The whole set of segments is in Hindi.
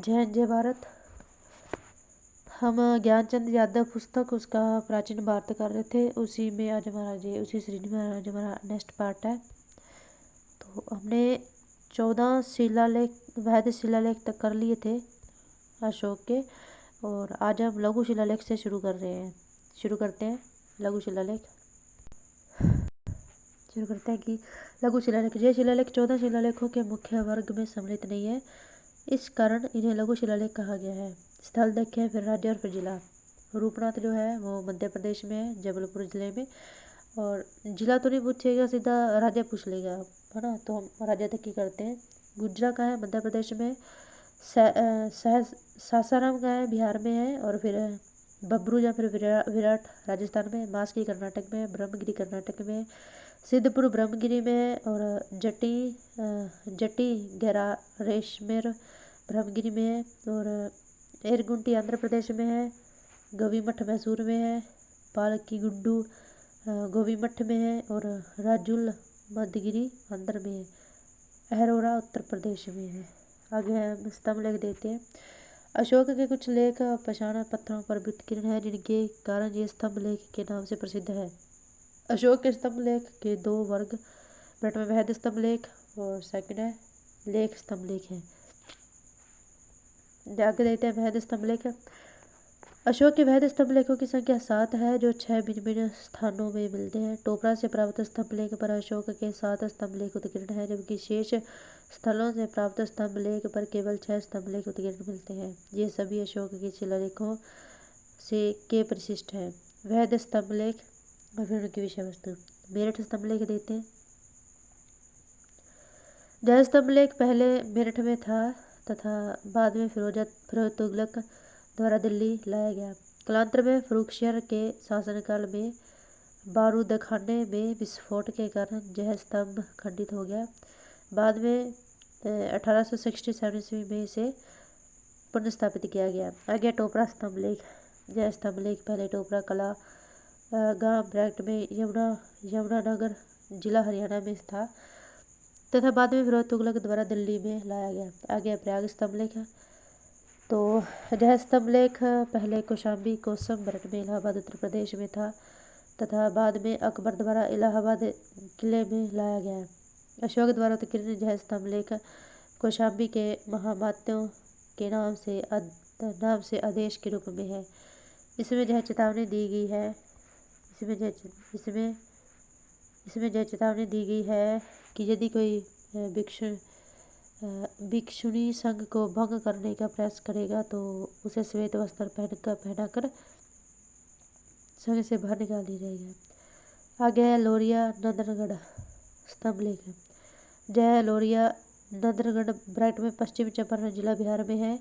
जय हिंद जय भारत। हम ज्ञानचंद यादव पुस्तक उसका प्राचीन भारत कर रहे थे, उसी में आज उसी सीरीज में आज हमारा नेक्स्ट पार्ट है। तो हमने 14 शिलालेख वैध शिलालेख तक कर लिए थे अशोक के, और आज हम लघु शिलालेख से शुरू करते हैं लघु शिलालेख। शुरू करते हैं कि लघु शिलालेख। ये शिलालेख 14 शिलालेखों के मुख्य वर्ग में सम्मिलित नहीं है, इस कारण इन्हें लघु शिलालेख कहा गया है। स्थल देखें, फिर राज्य और फिर जिला। रूपनाथ जो है वो मध्य प्रदेश में है, जबलपुर जिले में। और जिला तो नहीं पूछेगा, सीधा राज्य पूछ लेगा, है ना। तो हम राज्य तक ही करते हैं। गुजरा का है मध्य प्रदेश में, सासाराम का है बिहार में है, और फिर बब्रू या फिर विराट राजस्थान में, मास्की कर्नाटक में, ब्रह्मगिरी कर्नाटक में, सिद्धपुर ब्रह्मगिरी में है, और जटी गहरा रेशमेर ब्रह्मगिरी में है, और एरगुंटी आंध्र प्रदेश में है, गवीमठ मैसूर में है, पालकी गुड्डू गोवीमठ में है, और राजुल मध्यगिरी आंध्र में है, अहरोरा उत्तर प्रदेश में है। आगे हम स्तंभ लेख देते हैं। अशोक के कुछ लेख पाषाण पत्थरों पर उत्कीर्ण हैं, जिनके कारण ये स्तंभ लेख के नाम से प्रसिद्ध है। अशोक के स्तंभ लेख के दो वर्ग, प्रथम वैध स्तंभ लेख और सेकंड है लेख स्तंभ लेख है। आगे देखते हैं वैध स्तंभ लेख। अशोक के वैध स्तंभ लेखों की संख्या 7 है, जो 6 भिन्न भिन्न स्थानों में मिलते हैं। टोपरा से प्राप्त स्तंभ लेख पर अशोक के 7 स्तंभ लेख उत्कीर्ण है, जबकि शेष स्थलों से प्राप्त स्तंभ लेख पर केवल 6 स्तंभ लेख उत्कीर्ण मिलते हैं। ये सभी अशोक के शिलालेखों से के परिशिष्ट हैं। वैध स्तंभ लेख और फिर उनकी विषय वस्तु। मेरठ स्तंभ लेख देते हैं। जय स्तंभ लेख पहले मेरठ में था तथा बाद में फिरोज तुगलक द्वारा दिल्ली लाया गया। कालांतर में फर्रुखशियर के शासनकाल में बारूदखाने में विस्फोट के कारण यह स्तंभ खंडित हो गया। बाद में 1867 ईस्वी में इसे पुनर्स्थापित किया गया। आगे टोपरा स्तंभ लेख। यह स्तंभ लेख पहले टोपरा कला गांव ब्रैक्ट में यमुनानगर जिला हरियाणा में था तथा बाद में फिरोज तुगलक द्वारा दिल्ली में लाया गया। आगे प्रयाग स्तंभ लेख। तो यह स्तंभ लेख पहले कौशाम्बी कोसम मेरठ में इलाहाबाद उत्तर प्रदेश में था तथा बाद में अकबर द्वारा इलाहाबाद किले में लाया गया। अशोक द्वारा उत्कीर्ण यह स्तंभ लेख कौशाम्बी के महामात्यों के नाम से आदेश के रूप में है। इसमें यह चेतावनी दी गई है कि यदि कोई भिक्षुणी संघ को भंग करने का प्रयास करेगा तो उसे श्वेत वस्त्र पहनाकर संघ से बाहर निकाल दिया जाएगा। आगे है लोरिया नंदनगढ़ स्तंभ लेख। जय लोरिया नंदनगढ़ ब्रैक्ट में पश्चिम चंपारण जिला बिहार में है,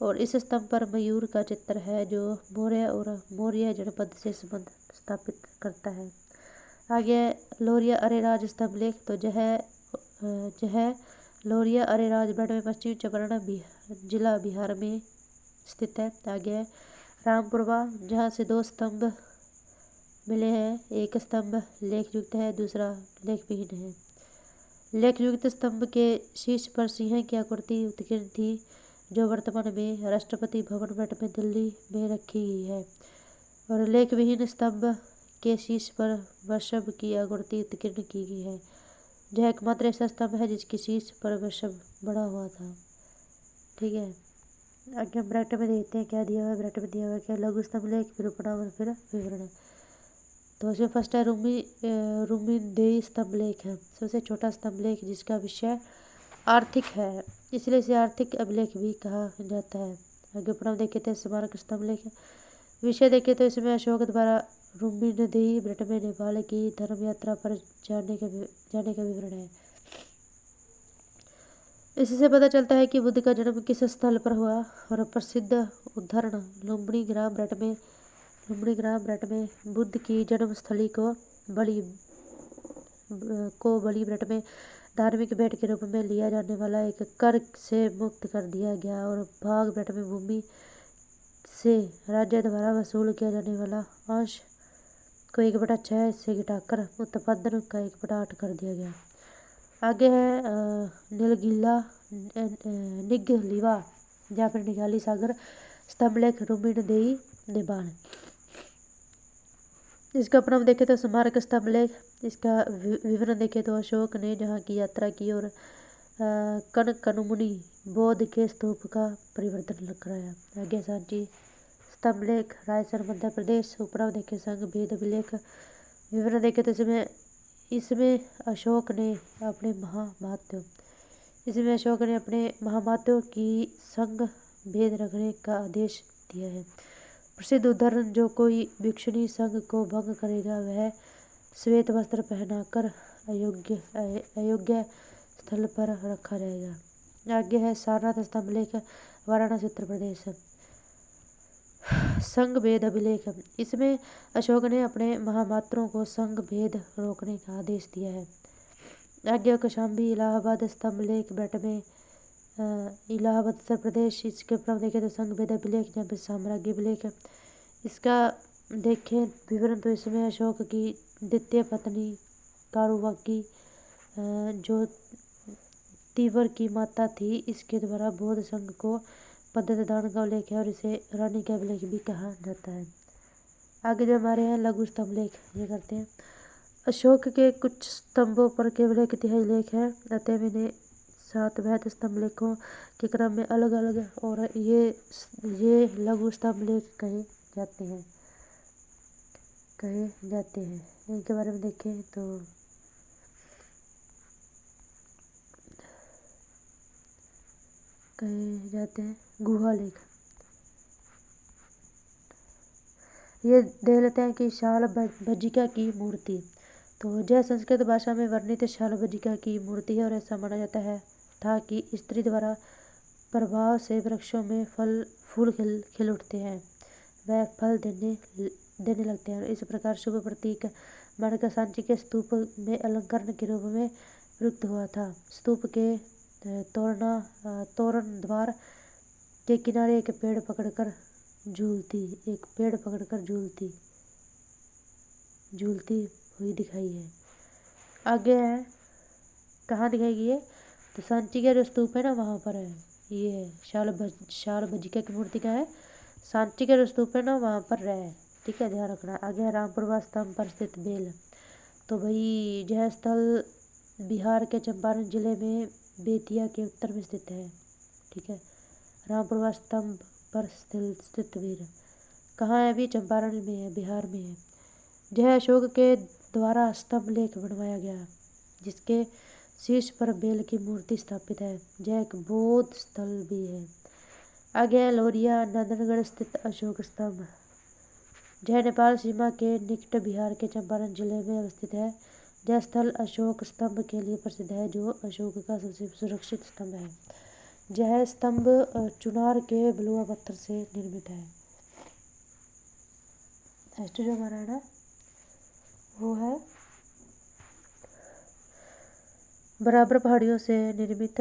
और इस स्तंभ पर मयूर का चित्र है जो मौर्य और मौर्य जनपद से संबंध स्थापित करता है। आगे लोरिया अरेराज स्तंभ लेख। तो जह लोरिया अरेराज ब्रैक्ट में पश्चिम चंपारण जिला बिहार में स्थित है। आगे रामपुरवा, जहाँ से 2 स्तंभ मिले हैं, एक स्तंभ लेख युक्त है, दूसरा लेख विहीन है। लेख युक्त स्तंभ के शीर्ष पर सिंह की आकृति उत्कीर्ण थी, जो वर्तमान में राष्ट्रपति भवन मेरठ में दिल्ली में रखी गई है, और लेख विहीन स्तंभ के शीर्ष पर वृषभ की आकृति उत्कीर्ण की गई है। यह एकमात्र ऐसा स्तंभ है जिसके शीर्ष पर वृषभ बना हुआ था। ठीक है, आगे हम ब्रैकेट में देखते हैं क्या दिया हुआ है। ब्रैकेट में दिया हुआ है क्या, लघु स्तंभ लेख, फिर उपनाम और फिर विवरण। तो इसमें फर्स्ट है रुमिनदेही स्तंभ लेख है, सबसे छोटा स्तंभ लेख जिसका विषय आर्थिक है, इसलिए इसे आर्थिक अभिलेख भी कहा जाता है। आगे उपनाम देखे थे स्मारक स्तंभ लेख। विषय देखे तो इसमें अशोक द्वारा रुमिनदेही ब्रट में नेपाल की धर्म यात्रा पर जाने का विवरण है। इससे पता चलता है कि बुद्ध का जन्म किस स्थल पर हुआ, और प्रसिद्ध उदाहरण लुम्बिनी ग्राम ब्रट में बुद्ध की जन्मस्थली को बलि ब्रट में धार्मिक भेंट के रूप में लिया जाने वाला एक कर से मुक्त कर दिया गया, और भाग ब्रट में भूमि से राज्य द्वारा वसूल किया जाने वाला अंश को 1/6 से घटाकर उत्पादन का 1/8 कर दिया गया। आगे है निगलिवा या फिर निगाली सागर स्तंभलेख रुमिन देई नेपाल। इसका उपनाम देखे तो स्मारक स्तंभलेख। इसका विवरण देखे तो अशोक ने जहाँ की यात्रा की और कनकनुमुनि बौद्ध के स्तूप का परिवर्तन कराया। आगे सांची स्तंभलेख रायसर मध्य प्रदेश। उपनाम देखे संघ भेद अभिलेख। विवरण देखे तो इसमें अशोक ने अपने महामात्यों की संग भेद रखने का आदेश दिया है। प्रसिद्ध उदाहरण, जो कोई भिक्षुणी संघ को भंग करेगा वह श्वेत वस्त्र पहनाकर अयोग्य स्थल पर रखा जाएगा। आगे है सारनाथ स्तंभलेख वाराणसी उत्तर प्रदेश। संघ भेद अभिलेख। इसमें अशोक ने अपने महामात्रों को संघ भेद रोकने का आदेश दिया है। आगे कौशाम्बी इलाहाबाद स्तंभलेख बेट में इलाहाबाद उत्तर प्रदेश। इसके उपनाम देखें तो संघ भेद अभिलेख या फिर साम्राज्य अभिलेख। इसका देखें विवरण तो इसमें अशोक की द्वितीय पत्नी कारुबाकी जो तीवर की माता थी, इसके द्वारा बौद्ध संघ को पद्धति दान का उल्लेख है और इसे रानी का अभिलेख भी कहा जाता है। आगे जो हमारे हैं लघु स्तंभलेख, ये करते हैं। अशोक के कुछ स्तंभों पर केवल एक तिहाई लेख है, अतएव इन्हें 7 वैध स्तंभलेखों के क्रम में अलग अलग और ये लघु स्तंभलेख कहे जाते हैं। इनके बारे में देखें तो कहे जाते हैं गुहा लेख। ये देख लेते हैं कि शाल बज्जिका की मूर्ति। तो जय संस्कृत भाषा में वर्णित शाल बज्जिका की मूर्ति है और ऐसा माना जाता है था कि स्त्री द्वारा प्रभाव से वृक्षों में फूल खिल उठते हैं, वह फल देने लगते हैं। इस प्रकार शुभ प्रतीक मानकर सांची के स्तूप में अलंकरण के रूप में प्रयुक्त हुआ था। स्तूप के तोरण द्वार के किनारे एक पेड़ पकड़कर झूलती हुई दिखाई है। आगे है कहाँ दिखाई है, तो सांची का जो स्तूप है ना वहाँ पर है। ये है शाल बज्जिका की मूर्ति का है, सांची का जो स्तूप है ना वहाँ पर है, ठीक है, ध्यान रखना। आगे है रामपुरवा स्तंभ पर स्थित बेल। तो भाई यह स्थल बिहार के चंपारण जिले में बेतिया के उत्तर में स्थित है, ठीक है। रामपुरवा स्तंभ पर स्थित वीर कहाँ है, अभी चंपारण में है, बिहार में है। यह अशोक के द्वारा स्तंभ लेख बनवाया गया, जिसके शीर्ष पर बेल की मूर्ति स्थापित है। यह एक बौद्ध स्थल भी है। आगे है लोरिया नंदनगढ़ स्थित अशोक स्तंभ। यह नेपाल सीमा के निकट बिहार के चंपारण जिले में अवस्थित है। यह स्थल अशोक स्तंभ के लिए प्रसिद्ध है, जो अशोक का सबसे सुरक्षित स्तंभ है। यह स्तंभ चुनार के बलुआ पत्थर से निर्मित है। नेक्स्ट जो हमारा है ना वो है बराबर पहाड़ियों से निर्मित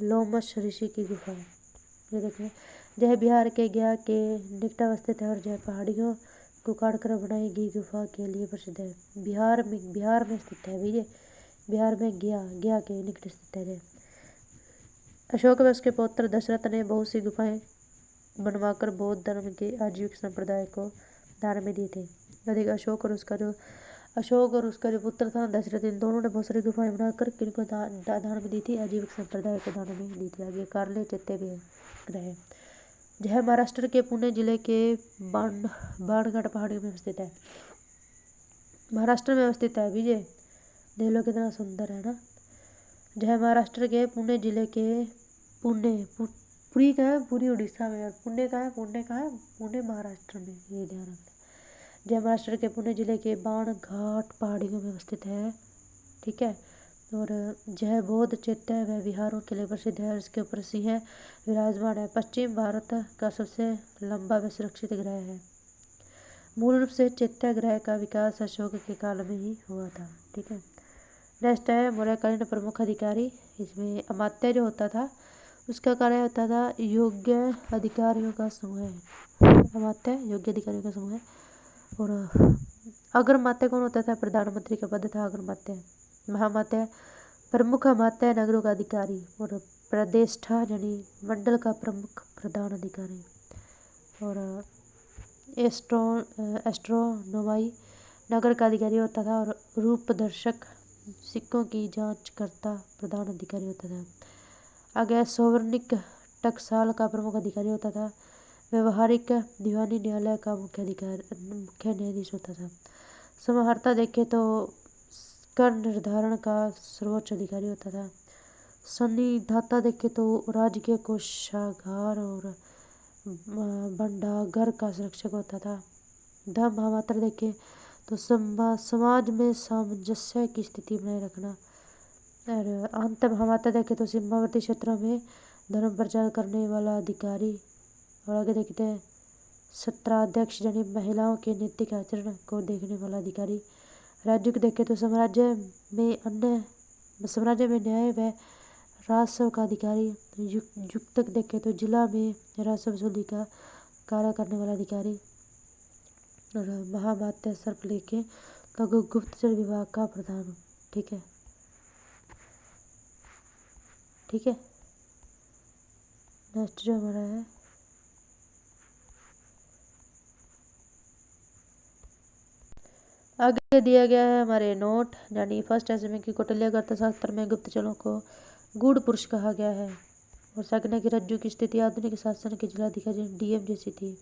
लोमश ऋषि की गुफा। ये देखें, यह बिहार के गया के निकट अवस्थित है और यह पहाड़ियों को काटकर बनाई गई गुफा के लिए प्रसिद्ध है। बिहार में स्थित है भैया, बिहार में गया के निकट स्थित है। अशोक व उसके पौत्र दशरथ ने बहुत सी गुफाएं बनवाकर बौद्ध धर्म के आजीविक संप्रदाय को दान में दिए थे। अधिक अशोक और उसका जो पुत्र था दशरथ, इन दोनों ने बहुत सारी गुफाएं बनाकर किनको दान में दी थी, आजीविक संप्रदाय को दान में दी थी। आगे कार्ले चैत्य ग्रह। यह महाराष्ट्र के पुणे जिले के बाणगढ़ पहाड़ियों में स्थित है। महाराष्ट्र में अवस्थित है विजय, देख लो कितना सुंदर है ना। यह महाराष्ट्र के पुणे जिले के पुरी कहाँ है, पूरी उड़ीसा में, और पुणे कहाँ है, पुणे महाराष्ट्र में, ये ध्यान रखना। यह महाराष्ट्र के पुणे जिले के बाणघाट पहाड़ियों में अवस्थित है, ठीक है। और यह बौद्ध चैत्य व विहारों के लिए प्रसिद्ध है और इसके ऊपर सिंह विराजमान है। पश्चिम भारत का सबसे लंबा व सुरक्षित ग्रह है। मूल रूप से चैत्य ग्रह का विकास अशोक के काल में ही हुआ था, ठीक है। नेक्स्ट है मौर्यकालीन प्रमुख अधिकारी। इसमें अमात्य जो होता था उसका कार्य होता था योग्य अधिकारियों का समूह है। अमात्य योग्य अधिकारियों का समूह है। और अग्रमात्य कौन होता था, प्रधानमंत्री का पद था अग्रमात्य। महामात्य प्रमुख अमात्य नगरों का अधिकारी, और प्रदेष्टा यानी मंडल का प्रमुख प्रधान अधिकारी। और एस्ट्रोनोमाई नगर का अधिकारी होता था। और रूपदर्शक सिक्कों की जांच करता प्रधान अधिकारी होता था। आगे सौवर्णिक टकसाल का प्रमुख अधिकारी होता था। व्यवहारिक दीवानी न्यायालय का मुख्य न्यायाधीश होता था। समाहर्ता देखे तो कर निर्धारण का सर्वोच्च अधिकारी होता था। संनिधाता देखे तो राज्य कोषागार और भंडार का संरक्षक होता था। धर्म महामात्र देखे तो समाज में सामंजस्य की स्थिति बनाए रखना। और अंत महामात्र देखे तो सीमावर्ती क्षेत्रों में धर्म प्रचार करने वाला अधिकारी। और आगे देखते हैं सत्राध्यक्ष यानी महिलाओं के नैतिक आचरण को देखने वाला अधिकारी। राज्य को देखे तो साम्राज्य में न्याय व राजस्व का अधिकारी। युक्तक देखे तो जिला में राजस्व वसूली का कार्य करने वाला अधिकारी। और महामात्य सर्प लेके तो गुप्तचर विभाग का प्रधान। ठीक है, ठीक है। नेक्स्ट जो हमारा है आगे दिया गया है हमारे नोट, यानी फर्स्ट एसएमए की कौटिल्य अर्थशास्त्र में गुप्तचरों को गूढ़ पुरुष कहा गया है। और सेकंड की रज्जु की स्थिति आधुनिक शासन के जिलाधिकारी डीएम जैसी थी,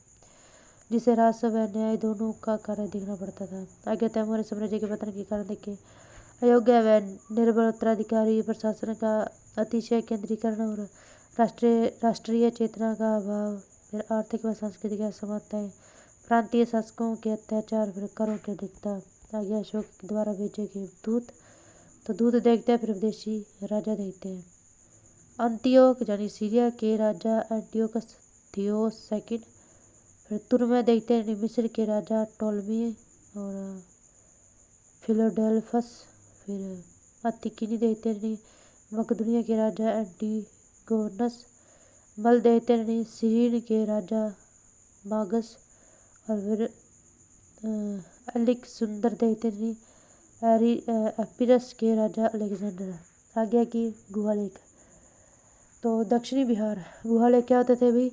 जिसे राजस्व व न्याय दोनों का कार्य देखना पड़ता था। आगे तैमूरी साम्राज्य के पतन के कारण देखे अयोग्य व निर्बल उत्तराधिकारी, प्रशासन का अतिशय केंद्रीकरण और राष्ट्रीय चेतना का अभाव, फिर आर्थिक व सांस्कृतिक असमानताएं, प्रांतीय शासकों के अत्याचार, फिर करों की अधिकता। आगे अशोक द्वारा भेजे गए दूत, तो दूत देखते हैं फिर विदेशी राजा देखते हैं। अंतियोक यानी सीरिया के राजा एंटियोकस थियोस सेकंड, फिर तुर्मे देखते हैं मिस्र के राजा टोलमी और फिलोडेल्फस, फिर अतिकिनी देखते हैं मकदूनिया के राजा एंटीगोनस, मल देखते हैं सीरीन के राजा मागस, और फिर अलिक सुंदर देखते हैं एपिरस के राजा अलेक्जेंडर। आगे की गुहा लेख, तो दक्षिणी बिहार गुहा लेख क्या होते थे भाई?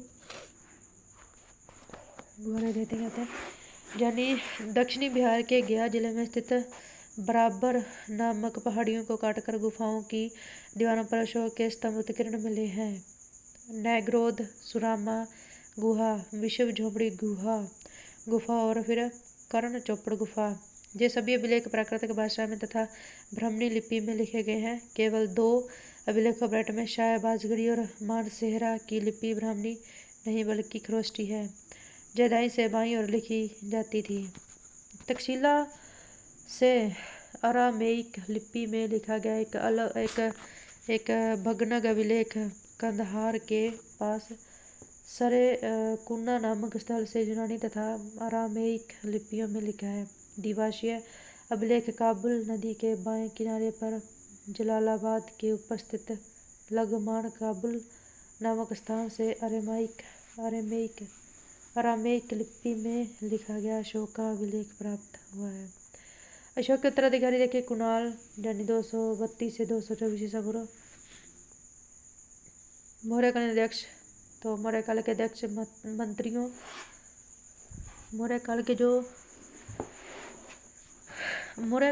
गुहा लेख देते कहते हैं यानी दक्षिणी बिहार के गया जिले में स्थित बराबर नामक पहाड़ियों को काटकर गुफाओं की दीवारों पर अशोक के स्तंभ उत्कीर्ण मिले हैं। नैग्रोध, सुरामा गुहा, विश्व झोपड़ी गुफा और फिर कर्ण चोपड़ गुफा, ये सभी अभिलेख प्राकृतिक भाषा में तथा ब्राह्मणी लिपि में लिखे गए हैं। केवल 2 अभिलेखों ब्रट में शाहबाजगढ़ी और मानसेहरा की लिपि ब्राह्मणी नहीं बल्कि खरोष्टी है, जो दाईं से बाईं ओर लिखी जाती थी। तक्षशिला से अरामेइक लिपि में लिखा गया एक भग्नक अभिलेख कंदहार के पास सरे कुन्ना नामक स्थल से यूनानी तथा अरामेइक लिपियों में लिखा है। दिवाशीय अभिलेख काबुल नदी के बाएं किनारे पर जलालाबाद के ऊपर स्थित लगमान काबुल नामक स्थान से अरामेइक लिपि में लिखा गया अशोक का अभिलेख प्राप्त हुआ है। अशोक के उत्तराधिकारी देखे कुणाल यानी 232 से 224 ईसा पूर्व। मौर्य कालीन अध्यक्ष, तो मौर्य काल के अध्यक्ष मंत्रियों, मौर्य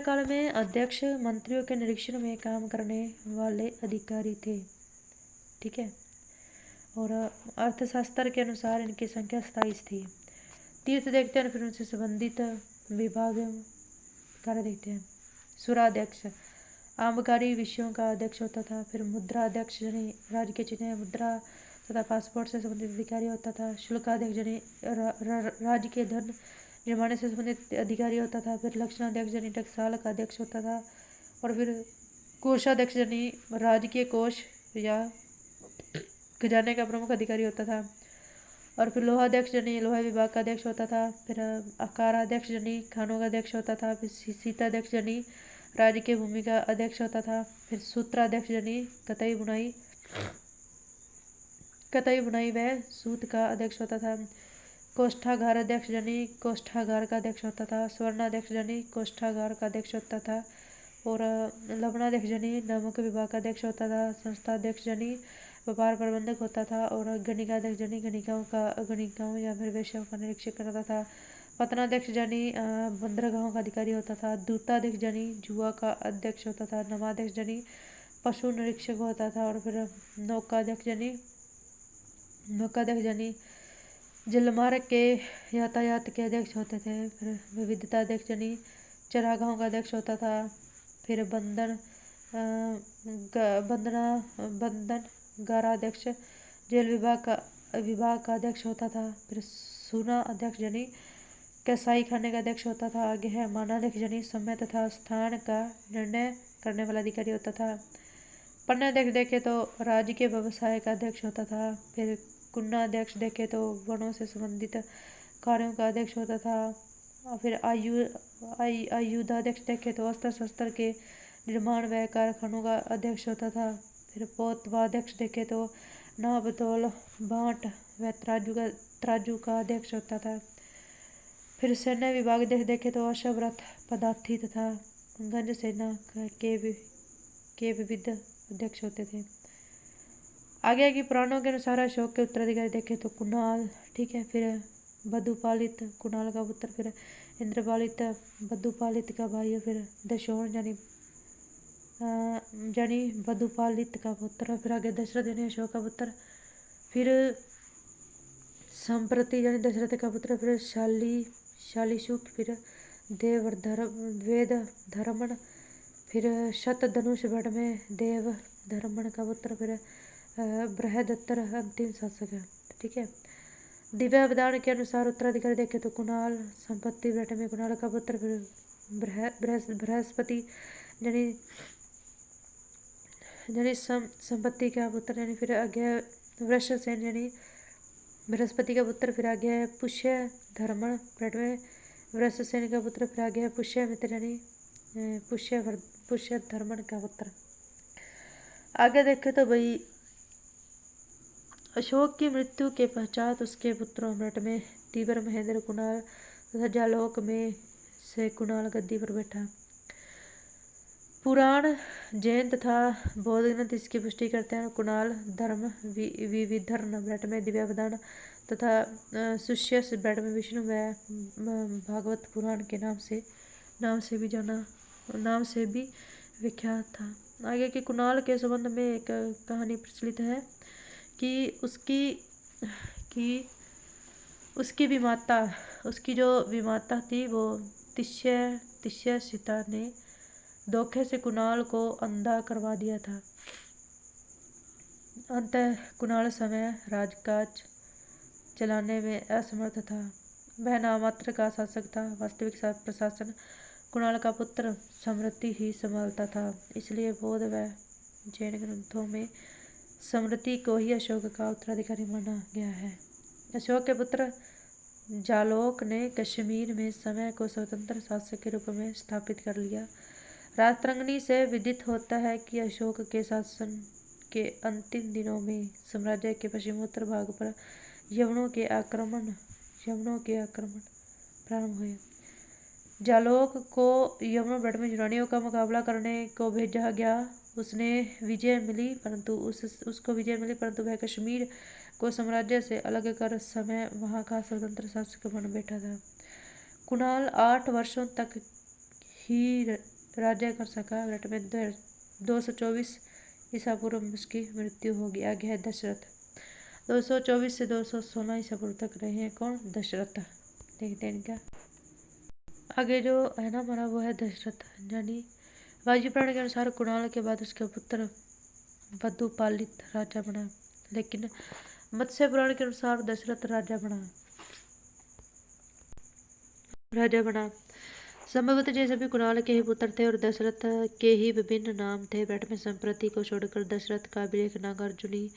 काल में अध्यक्ष मंत्रियों के निरीक्षण में काम करने वाले अधिकारी थे। ठीक है, और अर्थशास्त्र के अनुसार इनकी संख्या 27 थी। तीर्थ देखते हैं फिर उनसे संबंधित विभाग कार्य देखते हैं। सुराध्यक्ष आबकारी विषयों का अध्यक्ष होता था। फिर मुद्रा अध्यक्ष यानी राज्य के चिन्ह, मुद्रा तथा पासपोर्ट से संबंधित अधिकारी होता था। शुल्काध्यक्ष यानी राज्य के धन जुर्माने से संबंधित अधिकारी होता था। फिर लक्षणाध्यक्ष यानी टकसाल का अध्यक्ष होता था। और फिर कोषाध्यक्ष यानी राज्य के कोष या खजाने का प्रमुख अधिकारी होता था। और फिर लोहाध्यक्ष यानी लोहा विभाग का अध्यक्ष होता था। फिर अकाराध्यक्ष यानी खानों का अध्यक्ष होता था। फिर सीताध्यक्ष यानी राज्य के भूमि का अध्यक्ष होता था। फिर सूत्राध्यक्ष यानी कताई बुनाई व सूत का अध्यक्ष होता था। कोष्ठागार अध्यक्ष यानी कोष्ठागार का अध्यक्ष होता था। स्वर्णाध्यक्ष यानी कोष्ठागार का अध्यक्ष होता था। और लवणाध्यक्ष यानी नमक विभाग का अध्यक्ष होता था। संस्थाध्यक्ष यानी व्यापार प्रबंधक होता था। और गणिकाध्यक्ष जनी गणिकाओं या फिर वेश्याओं का निरीक्षण करता था। पतनाध्यक्ष जनी बंदरगाहों का अधिकारी होता था। दूताध्यक्ष जनी जुआ का अध्यक्ष होता था। नवाध्यक्ष जनी पशु निरीक्षक होता था। और फिर नौकाध्यक्ष जनी जलमार्ग के यातायात के अध्यक्ष होते थे। फिर विविधता अध्यक्ष जनी चरागाहों का अध्यक्ष होता था। फिर बंधनागाराध्यक्ष जेल विभाग का अध्यक्ष होता था। फिर सूना अध्यक्ष जनी कसाई खाने का अध्यक्ष होता था। आगे है मानाध्यक्ष जनी समय तथा स्थान का निर्णय करने वाला अधिकारी होता था। पन्नाध्यक्ष देखे तो राज्य के व्यवसाय का अध्यक्ष होता था। फिर कुन्नाध्यक्ष देखे तो वनों से संबंधित कार्यों का अध्यक्ष होता था। और फिर आयुधाध्यक्ष देखे तो अस्त्र शस्त्र के निर्माण व कारखानों का अध्यक्ष होता था। फिर पोतवाध्यक्ष देखे तो नाप तोल बांट व तराजू का अध्यक्ष होता था। फिर सैन्य विभाग देखे तो अश्वरथ पदार्थी तथा गंज सेना के विविध अध्यक्ष होते थे। आगे की पुराणों के अनुसार अशोक के उत्तराधिकारी देखे तो कुणाल, ठीक है। फिर बद्धुपालित कुणाल का पुत्र, फिर इंद्रपालित बद्धुपालित का भाई, फिर दशोन जनी बद्धुपालित का पुत्र, फिर आगे दशरथ यानी अशोक का पुत्र, फिर संप्रति यानी दशरथ का पुत्र, फिर शालीशुक, फिर वेद धर्मण, फिर शतधनुष गढ़ में देव धर्मण का पुत्र, फिर बृहदत्तर अंतिम शासक है, ठीक है। दिव्यावदान के अनुसार उत्तराधिकारी देखे तो कुणाल, संपत्ति बेटे में कुणाल का पुत्र, फिर बृहस्पति यानी संपत्ति का पुत्र, यानी फिर आगे वृषसेन यानी बृहस्पति का पुत्र, फिर आगे है पुष्य धर्मण बेटे में वृषसेन का पुत्र, फिर आगे है पुष्यमित्र यानी पुष्य धर्मण का पुत्र। आगे देखे तो भाई अशोक की मृत्यु के पश्चात उसके पुत्रों मृत में तीव्र महेंद्र कुणाल तथा जालोक में से कुणाल गद्दी पर बैठा। पुराण जैन तथा बौद्ध ग्रंथ इसकी पुष्टि करते हैं। कुणाल धर्म विविधर्न ब्रट में दिव्यावदान तथा सुष्यस ब्रट में विष्णु व भागवत पुराण के नाम से भी विख्यात था। आगे के कुणाल के संबंध में एक कहानी प्रचलित है कि उसकी जो विमाता थी वो तिष्य सीता ने धोखे से कुणाल को अंधा करवा दिया था। अंततः कुणाल समय राजकाज चलाने में असमर्थ था। वह नामात्र का शासक था। वास्तविक प्रशासन कुणाल का पुत्र समृति ही संभालता था। इसलिए बौद्ध व जैन ग्रंथों में समृति को ही अशोक का उत्तराधिकारी माना गया है। अशोक के पुत्र जालोक ने कश्मीर में समय को स्वतंत्र शासक के रूप में स्थापित कर लिया। राजतरंगिणी से विदित होता है कि अशोक के शासन के अंतिम दिनों में साम्राज्य के पश्चिमोत्तर भाग पर यवनों के आक्रमण प्रारंभ हुए। जालोक को यवनों में यूनानियों का मुकाबला करने को भेजा गया। उसको विजय मिली परंतु वह कश्मीर को साम्राज्य से अलग कर समय वहां का स्वतंत्र शासक बन बैठा था। कुणाल 8 वर्षों तक ही राज्य कर सका। रट में 224 ईसा पूर्व में उसकी मृत्यु होगी। आगे है दशरथ। 224 से 216 ईसा पूर्व तक रहे हैं कौन? दशरथ। देखते हैं इनका आगे जो है ना हमारा वो है दशरथ। यानी वायु पुराण के अनुसार कुणाल के बाद उसका पुत्र बद्धुपालित राजा बना, लेकिन मत्स्य पुराण के अनुसार दशरथ राजा बना। संभवतः ये सभी कुणाल के ही पुत्र थे और दशरथ के ही विभिन्न नाम थे। ब्रट में संप्रति को छोड़कर दशरथ का अभिलेख नागार्जुनी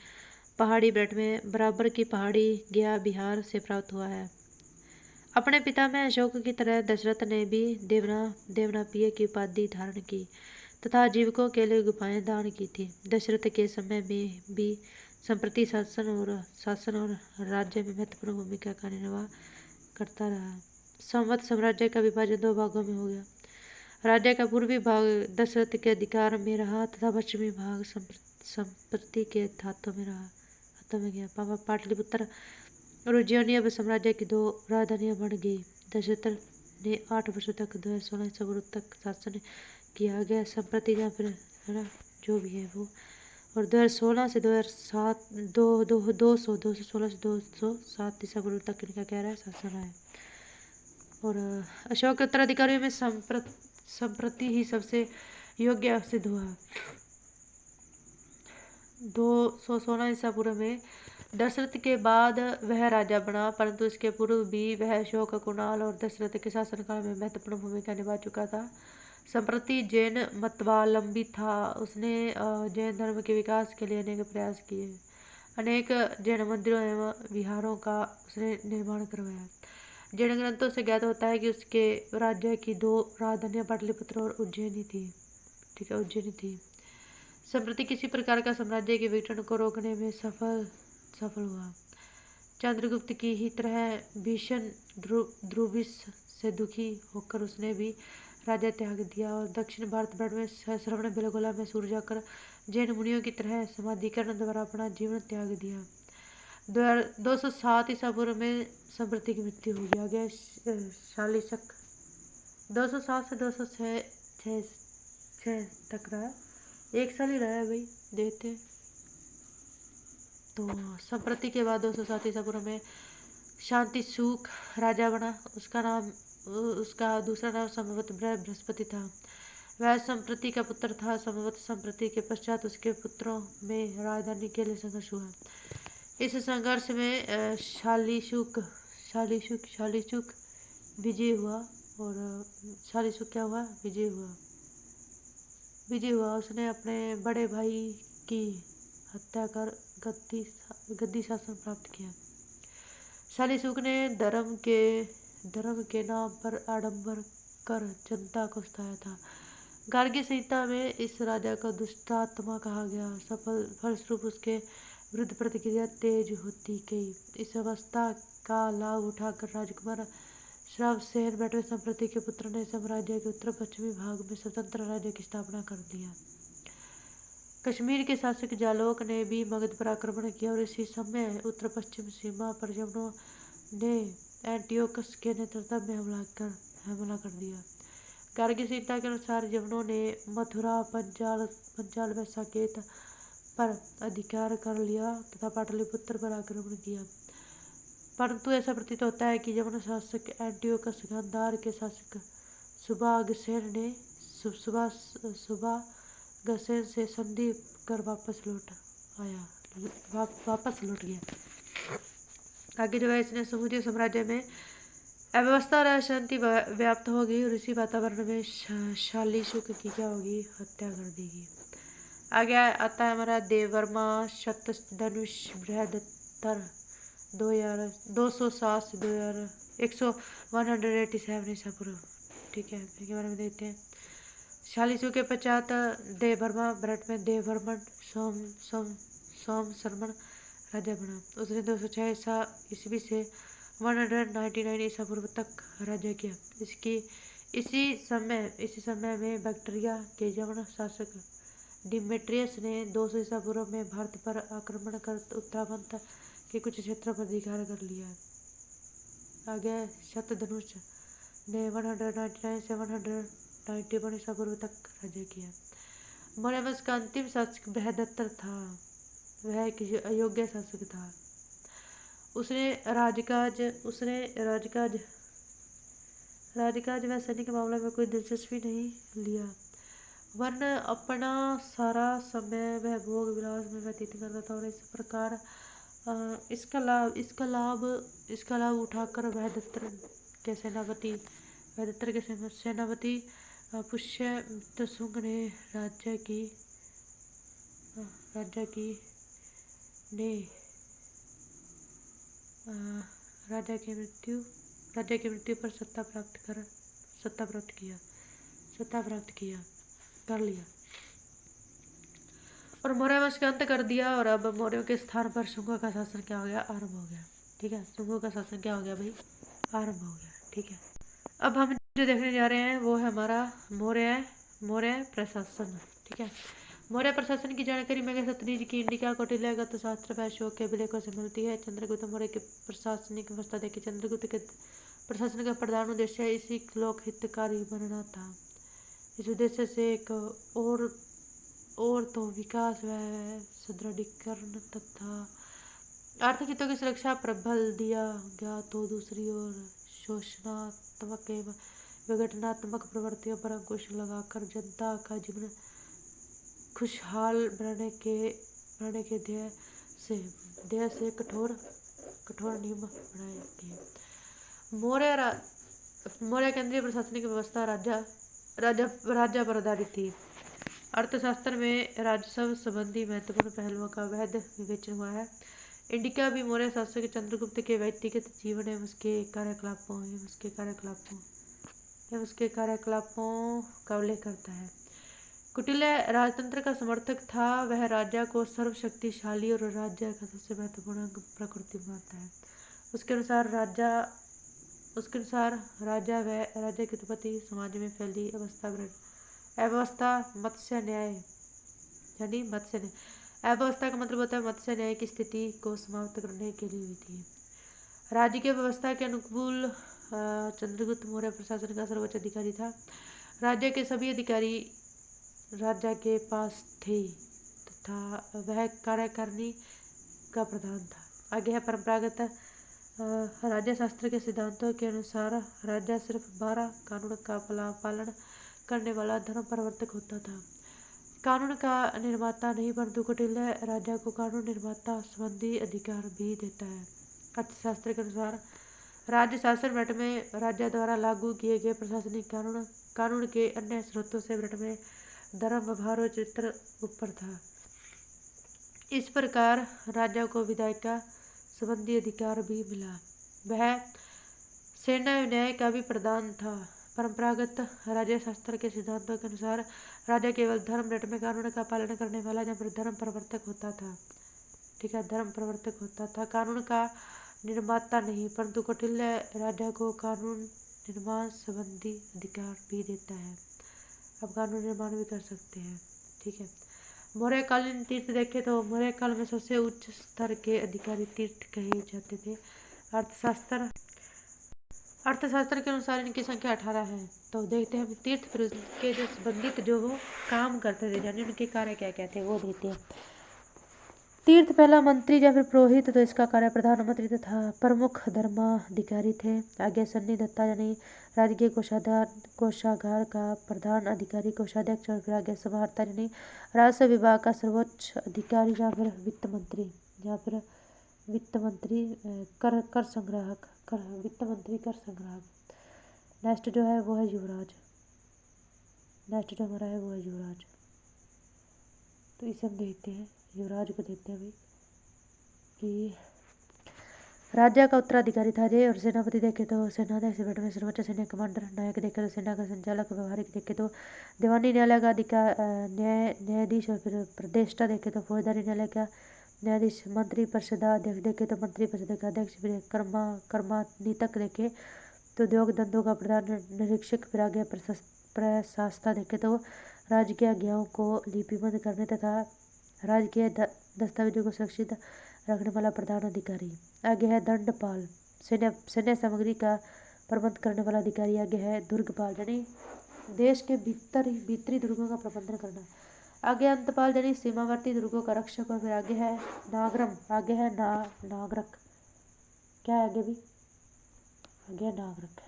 पहाड़ी ब्रट में बराबर की पहाड़ी गया बिहार से प्राप्त हुआ है। अपने पिता में अशोक की तरह दशरथ ने भी देवनापिय की उपाधि धारण की तथा आजीविकों के लिए गुफाएं दान की थी। दशरथ के समय में भी संप्रति शासन और राज्य में महत्वपूर्ण भूमिका का निर्वाह करता रहा। संवत साम्राज्य का विभाजन 2 भागों में हो गया। राज्य का पूर्वी भाग दशरथ के अधिकार में रहा तथा पश्चिमी भाग संप्रति के हाथों में गया। पाटलिपुत्र और उज्जैनी अब साम्राज्य की 2 राजधानियां बन गई। दशरथ ने 8 वर्षों तक 2016 ईसा पूर्व तक शासन किया। गया संप्रति या फिर है ना जो भी है वो, और 2016 से 2007 216 से 207 ईसा पूर्व तक इनका कह रहा है शासन रहा है। और अशोक के उत्तराधिकारियों में संप्रति ही सबसे योग्य सिद्ध हुआ। 216 ईसा पूर्व में दशरथ के बाद वह राजा बना, परंतु इसके पूर्व भी वह अशोक, कुणाल और दशरथ के शासनकाल में महत्वपूर्ण भूमिका निभा चुका था। संप्रति जैन मतवावलंबी था। उसने जैन धर्म के विकास के लिए अनेक प्रयास किए। अनेक जैन मंदिरों एवं विहारों का उसने निर्माण करवाया। जैन ग्रंथों से ज्ञात होता है कि उसके राज्य की 2 राजधानियां पाटलिपुत्र और उज्जैनी थी। ठीक है, उज्जैनी थी। संप्रति किसी प्रकार का साम्राज्य के विघटन को रोकने में सफल हुआ। चंद्रगुप्त की ही तरह भीषण ध्रुविश से दुखी होकर उसने भी राज्य त्याग दिया और दक्षिण भारत में श्रवण बेलगोला में सूर जाकर जैन मुनियों की तरह समाधिकरण द्वारा अपना जीवन त्याग दिया। 207 ईसा पूर्व में संप्रति की मृत्यु हो गया। आगे शालीशक 207 से 206 तक रहा, 1 साल ही रहा है भाई, देखते हैं। तो संप्रति के बाद 207 ईसा पूर्व में शांति सूख राजा बना। उसका दूसरा नाम संभवत बृहस्पति था। वह संप्रति का पुत्र था। संभवत संप्रति के पश्चात उसके पुत्रों में राजधानी के लिए संघर्ष हुआ। इस संघर्ष में शालीशुक विजय हुआ। और शालीशुक क्या हुआ? विजय हुआ। उसने अपने बड़े भाई की हत्या कर गद्दी शासन प्राप्त किया। शालीशुक ने धर्म के नाम पर आडंबर कर जनता को सताया था। गार्गी संहिता में इस राजा को दुष्टात्मा कहा गया। फलस्वरूप उसके विरुद्ध प्रतिक्रिया तेज होती गई। इस अवस्था का लाभ उठाकर राजकुमार श्रावसेन बैठे संप्रति के पुत्र ने साम्राज्य के उत्तर पश्चिमी भाग में स्वतंत्र राज्य की स्थापना कर दिया। कश्मीर के शासक जालोक ने भी मगध पर आक्रमण किया और इसी समय उत्तर पश्चिम सीमा पर यवनों ने एंटियोकस के नेतृत्व में हमला कर दिया। गार्गी संहिता के अनुसार यवनों ने मथुरा, पंचाल व साकेत पर अधिकार कर लिया तथा पाटलिपुत्र पर आक्रमण किया। परंतु ऐसा प्रतीत होता है कि यवन शासक एंटियोकस गांधार के शासक सुबागसेन से संधि कर वापस लौट गया। आगे जो है इसने समुद्री साम्राज्य में अव्यवस्था और अशांति व्याप्त हो गई और इसी वातावरण में शालीशुक की क्या होगी? हत्या कर देगी। आगे आता है हमारा देववर्मा शतधनुष बृहदत्तर 207 से 187 ईसा पूर्व। ठीक है, इनके बारे में देखते हैं। शालीशुक के पश्चात देववर्मा भारत में देववर्मन सोम शर्मन राजा बना। उसने 206 ईस्वी से 199 ईसा पूर्व तक राज्य किया। इसी समय में बैक्ट्रिया के यवन शासक डिमेट्रियस ने 200 ईसा पूर्व में भारत पर आक्रमण कर उत्तरावंत के कुछ क्षेत्रों पर अधिकार कर लिया। आगे शतधनुष ने 199 से 191 ईसा पूर्व तक राज्य किया। मौर्य वंश का अंतिम शासक बृहदत्तर था। वह एक अयोग्य शासक था। उसने राजकाज व सैनिक मामले में कोई दिलचस्पी नहीं लिया, वरन अपना सारा समय वह भोग विलास में व्यतीत करता था। और इस प्रकार इसका लाभ उठाकर बृहदत्तर के सेनापति पुष्यमित्रशुंग ने राज्य की मृत्यु पर सत्ता प्राप्त कर लिया और मौर्य वंश का अंत कर दिया। और अब मौर्यों के स्थान पर शुंगों का शासन क्या हो गया? आरंभ हो गया। ठीक है, शुंगों का शासन क्या हो गया भाई? आरंभ हो गया। ठीक है, अब हम जो देखने जा रहे हैं वो है हमारा मौर्य प्रशासन। ठीक है, मौर्य प्रशासन की जानकारी मेघसतनीज की इंडिका कौटिल्य गत शास्त्र व अशोक के अभिलेखों से मिलती है। चंद्रगुप्त मौर्य की प्रशासनिक व्यवस्था देखी। चंद्रगुप्त के प्रशासन का प्रधान उद्देश्य इसी लोकहितकारी बनना था। इस उद्देश्य से एक और तो विकास व सुदृढ़ीकरण तथा आर्थिक हितों की सुरक्षा पर बल दिया गया, तो दूसरी ओर शोषणात्मक एवं विघटनात्मक प्रवृत्तियों पर अंकुश लगाकर जनता का जीवन खुशहाल बनाने के ध्येय से कठोर नियम बनाए गए। मौर्य केंद्रीय प्रशासनिक व्यवस्था राज्य पर आधारित थी। अर्थशास्त्र में राजस्व संबंधी महत्वपूर्ण पहलुओं का वैध विवेचन हुआ है। इंडिका भी मौर्य शासक चंद्रगुप्त के व्यक्तिगत जीवन एवं उसके कार्यकलापों का उल्लेख करता है। कुटिल्य राजतंत्र का समर्थक था। वह राजा को सर्वशक्तिशाली और राज्य का सबसे महत्वपूर्ण अंग प्रकृति मानता है। उसके अनुसार राजा व राज्य की उत्पत्ति समाज में फैली अव्यवस्था मत्स्य न्याय अव्यवस्था का मतलब होता है मत्स्य न्याय की स्थिति को समाप्त करने के लिए हुई थी। राज्य की व्यवस्था के अनुकूल चंद्रगुप्त मौर्य प्रशासन का सर्वोच्च अधिकारी था। राज्य के सभी अधिकारी राजा के पास थे तथा वह कार्यकारिणी का प्रधान था। आगे है परंपरागत राज्य शास्त्र के सिद्धांतों के अनुसार राजा सिर्फ 12 कानून का पालन करने वाला धर्म प्रवर्तक होता था। कानून का निर्माता नहीं, परंतु कौटिल्य राजा को कानून निर्माता संबंधी अधिकार भी देता है। अर्थशास्त्र के अनुसार राज्य शासन ब्रिटेन में राजा द्वारा लागू किए गए प्रशासनिक कानून के अन्य स्रोतों से ब्रिटेन में धर्म व्यवहार और चरित्र ऊपर था। इस प्रकार राजा को विधायिका संबंधी अधिकार भी मिला। वह सेना न्याय का भी प्रधान था। परंपरागत राज्य शास्त्र के सिद्धांतों के अनुसार राजा केवल धर्म ब्रिटेन में कानून का पालन करने वाला या फिर धर्म प्रवर्तक होता था। ठीक है, धर्म प्रवर्तक होता था, कानून का निर्माता नहीं। परंतु कौटिल्य राजा को कानून निर्माण संबंधी अधिकार भी देता है। अब कानून निर्माण भी कर सकते हैं। ठीक है, मौर्यकालीन तीर्थ देखें तो मौर्य काल में सबसे उच्च स्तर के अधिकारी तीर्थ कहे जाते थे। अर्थशास्त्र के अनुसार इनकी संख्या 18 है। तो देखते हैं तीर्थ के जो संबंधित जो वो काम करते थे, यानी उनके कार्य क्या क्या थे वो देखते हैं। तीर्थ पहला मंत्री या फिर पुरोहित, तो इसका कार्य प्रधानमंत्री तथा प्रमुख धर्माधिकारी थे। आगे सन्नी दत्ता यानी राजकीय कोषागार का प्रधान अधिकारी, कोषाध्यक्ष, और फिर आगे समाहर्ता यानी राजस्व विभाग का सर्वोच्च अधिकारी, या फिर वित्त मंत्री कर संग्राहक। नेक्स्ट जो है वो है युवराज। तो इसे हम देखते हैं, युवराज को देखते हैं अभी कि राज्य का उत्तराधिकारी था जय। और सेनापति देखे तो सेनाध्यक्ष ब्रिटेन में सर्वोच्च सैन्य कमांडर। नायक देखे तो सेना का संचालक। व्यवहारिक देखे तो दीवानी न्यायालय का न्यायाधीश। और फिर प्रदेष्टा देखे तो फौजदारी न्यायालय का न्यायाधीश। मंत्री परिषदाध्यक्ष देखे तो मंत्री परिषद का अध्यक्ष। फिर कर्मानीतक देखे तो उद्योग धंधों का प्रधान निरीक्षक। फिर आगे प्रशासता देखे तो राजकीय आज्ञाओं को लिपिबद्ध करने तथा राजकीय दस्तावेजों को सुरक्षित रखने वाला प्रधान अधिकारी। आगे है दंडपाल, सैन्य सामग्री का प्रबंध करने वाला अधिकारी। आगे है दुर्गपाल, यानी देश के भीतरी दुर्गों का प्रबंधन करना। आगे अंतपाल, यानी सीमावर्ती दुर्गों का रक्षक। और फिर आगे है नागरम, आगे है नागरक। क्या है आगे भी? आगे है नागरक।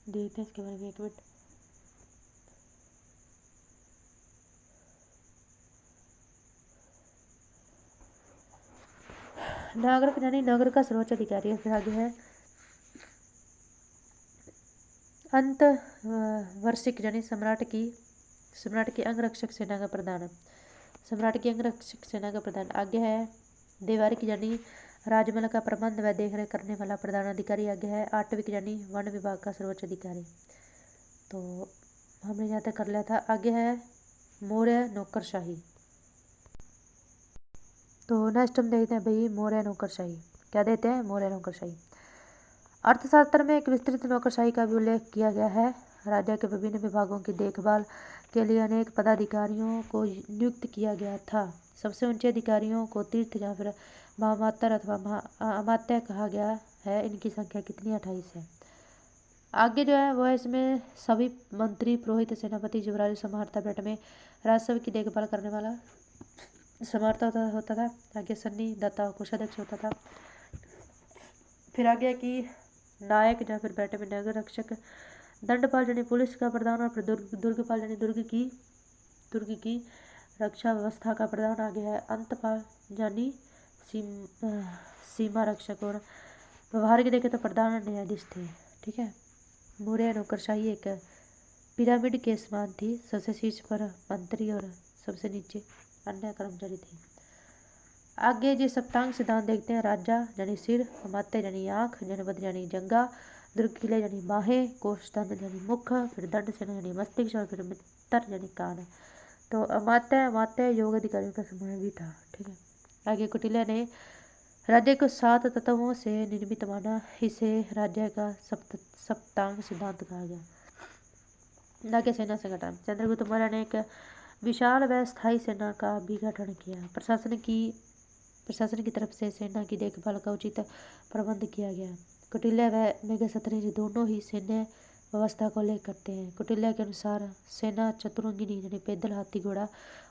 देखते हैं इसके बारे में, एक मिनट। नागरिक यानी नगर का सर्वोच्च अधिकारी है। फिर आगे है अंत वार्षिक, यानी सम्राट की अंगरक्षक सेना का प्रधान। सम्राट की अंगरक्षक सेना का प्रधान। आगे है देवारिक, यानी राजमहल का प्रबंध व देखरेख करने वाला प्रधान अधिकारी। आगे है आटविक, यानी वन विभाग का सर्वोच्च अधिकारी। तो हमने यहाँ तक कर लिया था। आगे है मौर्य नौकरशाही। तो नेक्स्ट हम देखते हैं भाई मौर्य नौकरशाही। क्या देते हैं? मौर्य नौकरशाही। अर्थशास्त्र में एक विस्तृत नौकरशाही का भी उल्लेख किया गया है। राज्य के विभिन्न विभागों की देखभाल के लिए अनेक पदाधिकारियों को नियुक्त किया गया था। सबसे ऊंचे अधिकारियों को तीर्थ या फिर महामात्य अथवा अमात्य कहा गया है। इनकी संख्या कितनी? 28 है। आगे जो है वो है इसमें सभी मंत्री, पुरोहित, सेनापति, युवराज, सम्मार्ता बेट में राजस्व की देखभाल करने वाला सम्मार्ता होता था। आगे सन्नी दत्ता कोषाध्यक्ष होता था। फिर आगे कि नायक या फिर बेटे में नगर रक्षक, दंडपाल यानी पुलिस का प्रधान, और फिर दुर्गपाल यानी दुर्ग की रक्षा व्यवस्था का प्रधान। आगे है अंतपाल यानी सीमा रक्षक, और व्यवहार की देखें तो प्रधान न्यायाधीश थे। ठीक है। मौर्य नौकरशाही एक पिरामिड के समान थी। सबसे शीर्ष पर मंत्री और सबसे नीचे अन्य कर्मचारी थे। आगे जी सप्तांग सिद्धांत देखते हैं। राजा यानी सिर, अमात्य यानी आँख, जनपद यानी जंगा, दुर्ग किले यानी बाहें, कोषधन यानी मुख, फिर दंड सेना यानी मस्तिष्क, और फिर मित्र यानी कान। तो अमात्य योग अधिकारियों का समूह भी था। ठीक है। आगे कुटिल्या ने राज्य को 7 तत्वों से निर्मित माना। इसे राज्य का सप्तांग सिद्धांत कहा गया। आगे सेना संगठन। चंद्रगुप्त मौर्य ने एक विशाल व स्थायी सेना का भी गठन किया। प्रशासन की तरफ से सेना की देखभाल का उचित प्रबंध किया गया। कौटिल्य व मेघसतनी दोनों ही सैन्य व्यवस्था को उल्लेख करते हैं। कौटिल्य के अनुसार सेना चतुरंगिनी यानी पैदल, हाथी, घोड़ा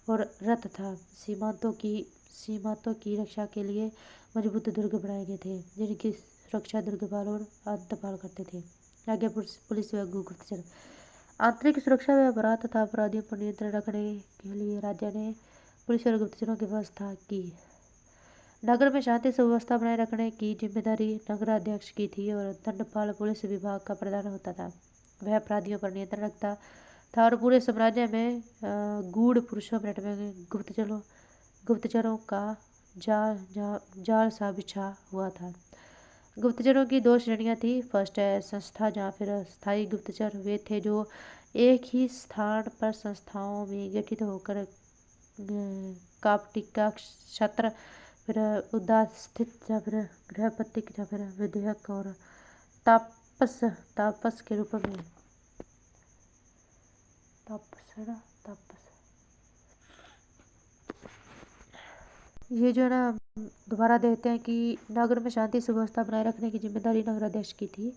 और रथ था। सीमांतों की रक्षा के लिए मजबूत दुर्ग बनाए गए थे, जिनकी सुरक्षा दुर्गपाल और अंतपाल करते थे। आगे पुलिस व गुप्तचर। आंतरिक सुरक्षा व अपराध तथा अपराधियों पर नियंत्रण रखने के लिए राज्य ने पुलिस और गुप्तचरों की व्यवस्था की। नगर में शांति सुव्यवस्था बनाए रखने की जिम्मेदारी नगराध्यक्ष की थी, और दंडपाल पुलिस विभाग का प्रधान होता था। वह अपराधियों पर नियंत्रण रखता था और पूरे साम्राज्य में गूढ़ पुरुषों में गुप्तचरों का जाल सा बिछा हुआ था। गुप्तचरों की 2 श्रेणियां थी। फर्स्ट है संस्था या फिर स्थायी गुप्तचर। वे थे जो एक ही स्थान पर संस्थाओं में गठित होकर कापटिका, क्षत्र, फिर उदास्थित या फिर गृहपतिक या फिर विधेयक और तापस के रूप में ये जो है ना दोबारा देखते हैं कि नगर में शांति सुव्यवस्था बनाए रखने की जिम्मेदारी नगराध्यक्ष की थी।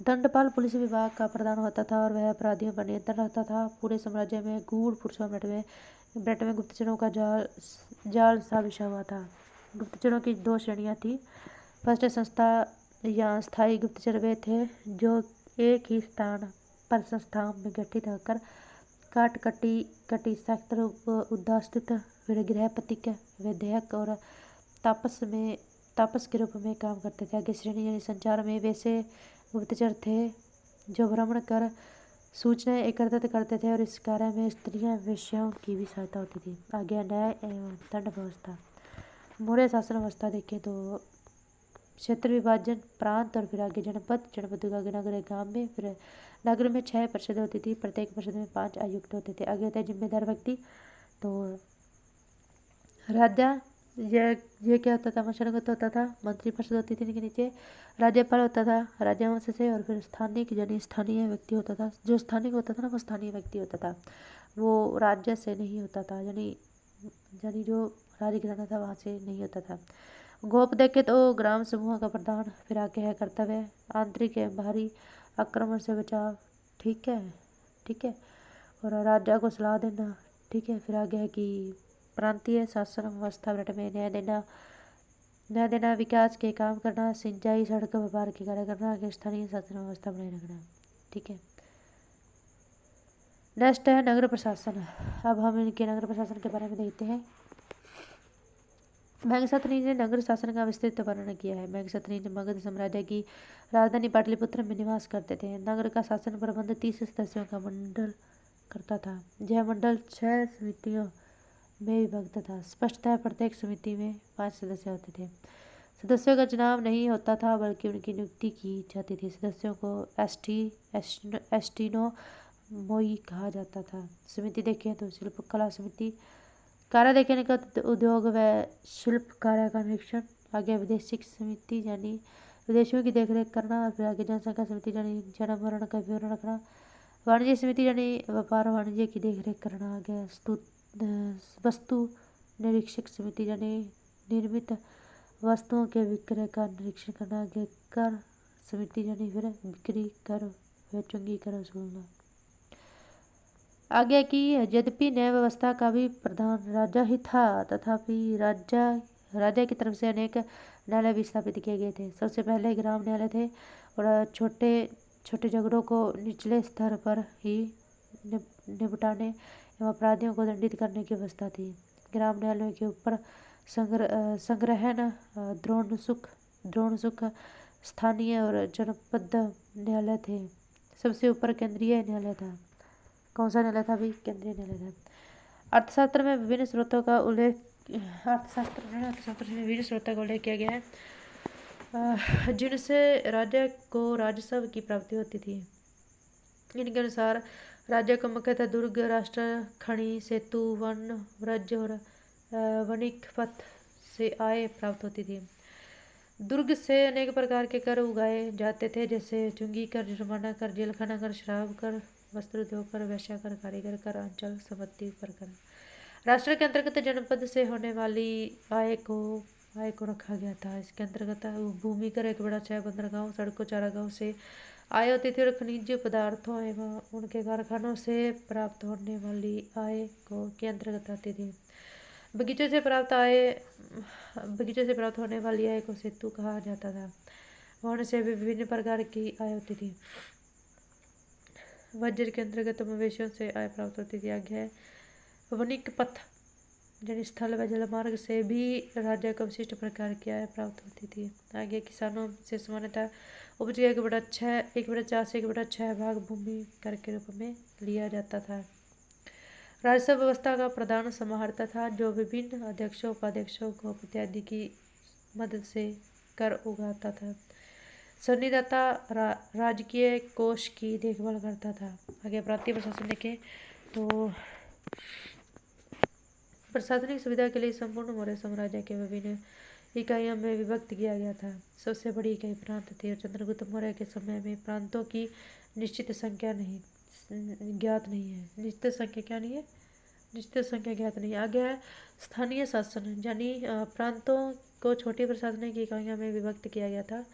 दंडपाल पुलिस विभाग का प्रधान होता था और वह अपराधियों पर नियंत्रण रखता था। पूरे साम्राज्य में गूढ़ पुरुषों ब्रेट में गुप्तचरों का जाल सा बिछा हुआ था। गुप्तचरों की 2 श्रेणियां थी। फर्स्ट संस्था या स्थायी गुप्तचर। वे थे जो एक ही स्थान पर संस्थाओं में गठित होकर कटी सख्त उदास्थित, फिर गृहपतिक, विधेयक और तापस के रूप में काम करते थे। आगे श्रेणी यानी संचार में वैसे गुप्तचर थे जो भ्रमण कर सूचनाएं एकत्रित करते थे, और इस कार्य में स्त्रियां वेश्याओं की भी सहायता होती थी। आगे न्याय एवं दंड व्यवस्था। मौर्य शासन व्यवस्था देखें तो क्षेत्र विभाजन, प्रांत, और फिर आगे जनपद के आगे नगर, एक गांव में। फिर नगर में 6 परिषदें होती थी। प्रत्येक परिषद में 5 आयुक्त होते थे। आगे होता है जिम्मेदार व्यक्ति। तो राजा ये क्या होता था? मशरगत होता था। मंत्री परिषद होती थी, इनके नीचे राज्यपाल होता था राजवंश से, और फिर स्थानिक यानी स्थानीय व्यक्ति होता था। जो स्थानिक होता था ना वो स्थानीय व्यक्ति होता था, वो राज्य से नहीं होता था, यानी जो राजघराना था वहाँ से नहीं होता था। गोप देखे तो ग्राम समूह का प्रधान। फिर आगे है कर्तव्य, आंतरिक एवं बाहरी आक्रमण से बचाव। ठीक है। और राजा को सलाह देना। ठीक है। फिर आगे है कि प्रांतीय शासन व्यवस्था में न्याय देना, विकास के काम करना, सिंचाई, सड़क, व्यापार के कार्य करना। आगे स्थानीय शासन व्यवस्था बनाए रखना। ठीक है। नेक्स्ट है नगर प्रशासन। अब हम इनके नगर प्रशासन के बारे में देखते हैं। मेघसतनी ने नगर शासन का विस्तृत वर्णन किया है। मेघसतनी ने मगध साम्राज्य की राजधानी पाटलिपुत्र में निवास करते थे। नगर का शासन प्रबंध 30 सदस्यों का मंडल करता था। यह मंडल 6 समितियों में विभक्त था। स्पष्टतः प्रत्येक समिति में 5 सदस्य होते थे। सदस्यों का चुनाव नहीं होता था, बल्कि उनकी नियुक्ति की जाती थी। सदस्यों को एस्टिनो मोई कहा जाता था। समिति देखें तो शिल्पकला समिति, कार्य देखें का उद्योग व शिल्प कार्य का निरीक्षण। आगे विदेशिक समिति यानी विदेशियों की देखरेख करना। और फिर आगे जनसंख्या समिति यानी जन्म मरण का विवरण रखना। वाणिज्य समिति यानी व्यापार वाणिज्य की देखरेख करना। आगे वस्तु निरीक्षक समिति यानी निर्मित वस्तुओं के विक्रय का निरीक्षण करना। आगे कर समिति यानी फिर बिक्री कर व चुंगी कर वसूलना। आगे की यद्यपि न्याय व्यवस्था का भी प्रधान राजा ही था, तथापि राजा की तरफ से अनेक न्यायालय भी स्थापित किए गए थे। सबसे पहले ग्राम न्यायालय थे और छोटे छोटे झगड़ों को निचले स्तर पर ही निपटाने एवं अपराधियों को दंडित करने की व्यवस्था थी। ग्राम न्यायालयों के ऊपर संग्रहण, द्रोणसुख, स्थानीय और जनपद न्यायालय थे। सबसे ऊपर केंद्रीय न्यायालय था। कौन सा न्यायालय था अभी? केंद्रीय न्यायालय था। अर्थशास्त्र में विभिन्न स्रोतों का उल्लेख किया गया है जिनसे राज्य को राजस्व की प्राप्ति होती थी। इनके अनुसार राज्य को मुख्यतः दुर्ग, राष्ट्र, खनि, सेतु, वन, व्रज और वणिक पथ से आय प्राप्त होती थी। दुर्ग से अनेक प्रकार के कर उगाए जाते थे, जैसे चुंगी कर, जुर्माना कर, जेलखाना कर, शराब कर, वस्त्र उद्योग कर, वैश्या कर, कारीगर कर, अंचल संपत्ति पर कर। राष्ट्र के अंतर्गत जनपद से होने वाली आय को रखा गया था। इसके अंतर्गत भूमि कर, एक बड़ा 6 बंदरगाहों, सड़कों, चारागाहों से आय होती थी और खनिज पदार्थों एवं उनके कारखानों से प्राप्त होने वाली आय के अंतर्गत आती थी। बगीचों से प्राप्त होने वाली आय को सेतु कहा जाता था। वन से भी विभिन्न प्रकार की आय होती थी। वज्र के अंतर्गत मवेशियों से आय प्राप्त होती थी। आगे है वणिक पथ, यानी स्थल व जलमार्ग से भी राज्य को विशिष्ट प्रकार की आय प्राप्त होती थी। आगे किसानों से सामान्यतः उपज का 1/4 से 1/6 भाग भूमि कर के रूप में लिया जाता था। राजस्व व्यवस्था का प्रधान समाहर्ता था, जो विभिन्न अध्यक्षों, उपाध्यक्षों को इत्यादि की मदद से कर उगाता था। सन्निदाता राजकीय कोष की देखभाल करता था। आगे प्रांतीय प्रशासन देखें तो प्रशासनिक सुविधा के लिए संपूर्ण मौर्य साम्राज्य के विभिन्न इकाइयों में विभक्त किया गया था। सबसे बड़ी इकाई प्रांत थी और चंद्रगुप्त मौर्य के समय में प्रांतों की निश्चित संख्या ज्ञात नहीं है। निश्चित संख्या ज्ञात नहीं है। आगे है स्थानीय शासन, यानी प्रांतों को छोटी प्रशासनिक इकाइयों में विभक्त किया गया था।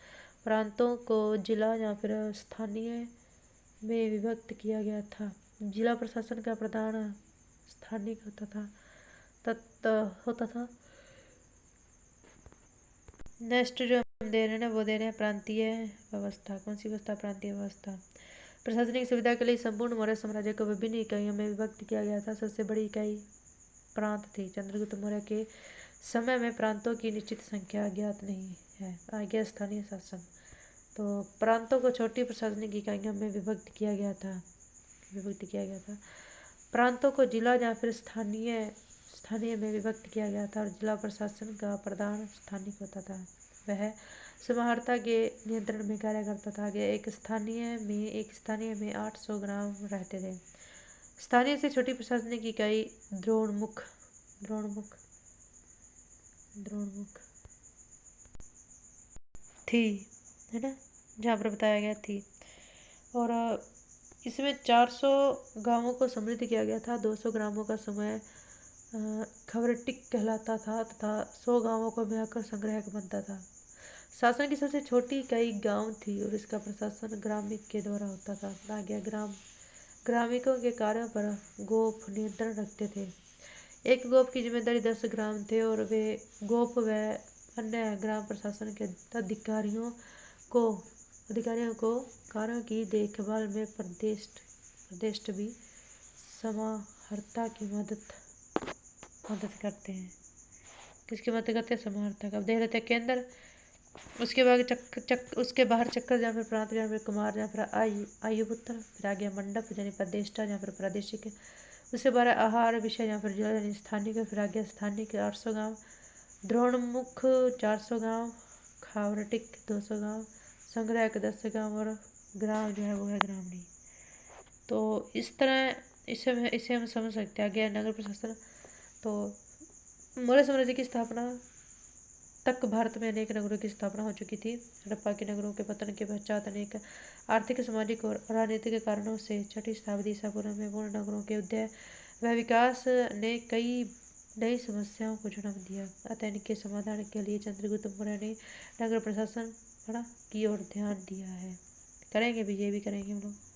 प्रांतों को जिला या फिर स्थानीय में विभक्त किया गया था। जिला प्रशासन का प्रधान स्थानिक होता था। नेक्स्ट जो हम दे रहे हैं वो दे रहे हैं प्रांतीय व्यवस्था। कौन सी व्यवस्था? प्रांतीय व्यवस्था। प्रशासनिक सुविधा के लिए संपूर्ण मौर्य साम्राज्य को विभिन्न इकाइयों में विभक्त किया गया था। सबसे बड़ी इकाई प्रांत थी। चंद्रगुप्त मौर्य के समय में प्रांतों की निश्चित संख्या ज्ञात नहीं है। आगे स्थानीय शासन, तो प्रांतों को छोटी प्रशासनिक इकाइयों में विभक्त किया गया था। प्रांतों को जिला या फिर स्थानीय में विभक्त किया गया था और जिला प्रशासन का प्रधान स्थानिक होता था। वह समाहर्ता के नियंत्रण में कार्य करता था। आगे एक स्थानीय में 800 ग्राम रहते थे। स्थानीय से छोटी प्रशासनिक इकाई द्रोणमुख थी, है ना, जहाँ पर बताया गया थी। और इसमें 400 गांवों को समृद्ध किया गया था। 200 ग्रामों का समय खबरटिक कहलाता था तथा 100 गांवों को मिलाकर संग्रहक बनता था। शासन की सबसे छोटी इकाई गांव थी और इसका प्रशासन ग्रामिक के द्वारा होता था। आगे ग्रामिकों के कार्यों पर गोप नियंत्रण रखते थे। एक गोप की जिम्मेदारी 10 ग्राम थे और वे गोप व अन्य ग्राम प्रशासन के अधिकारियों को कार्यों की देखभाल में प्रदिष्ट भी समाहर्ता की मदद करते हैं। किसकी मदद करते हैं? समाहर्ता का। देख लेते हैं केंद्र, उसके बाद उसके बाहर चक्कर जहाँ पर प्रांत, जहाँ पर कुमार, जहाँ पर आयुपुत्र, फिर आगे मंडप यानी प्रदेष्टा, जहाँ पर प्रादेशिक, उसके बाद आहार विषय, जहाँ पर जिला यानी स्थानिक, फिर आगे स्थानिक 800 गाँव, द्रोणमुख 400 गाँव, खावरटिक 200 गाँव, संग्रहक 10 गाँव और ग्राम जो है वो है ग्रामणी। तो इस तरह इसे हम समझ सकते हैं। आगे नगर प्रशासन, तो मौर्य साम्राज्य की स्थापना तक भारत में अनेक नगरों की स्थापना हो चुकी थी। हड़प्पा के नगरों के पतन के पश्चात अनेक आर्थिक, सामाजिक और राजनीतिक कारणों से छठी शताब्दी ईसा पूर्व में पूर्ण नगरों के उदय व विकास ने कई नई समस्याओं को जन्म दिया। अतः इनके समाधान के लिए चंद्रगुप्त मौर्य ने नगर प्रशासन की ओर ध्यान दिया है। करेंगे भी, ये भी करेंगे हम लोग।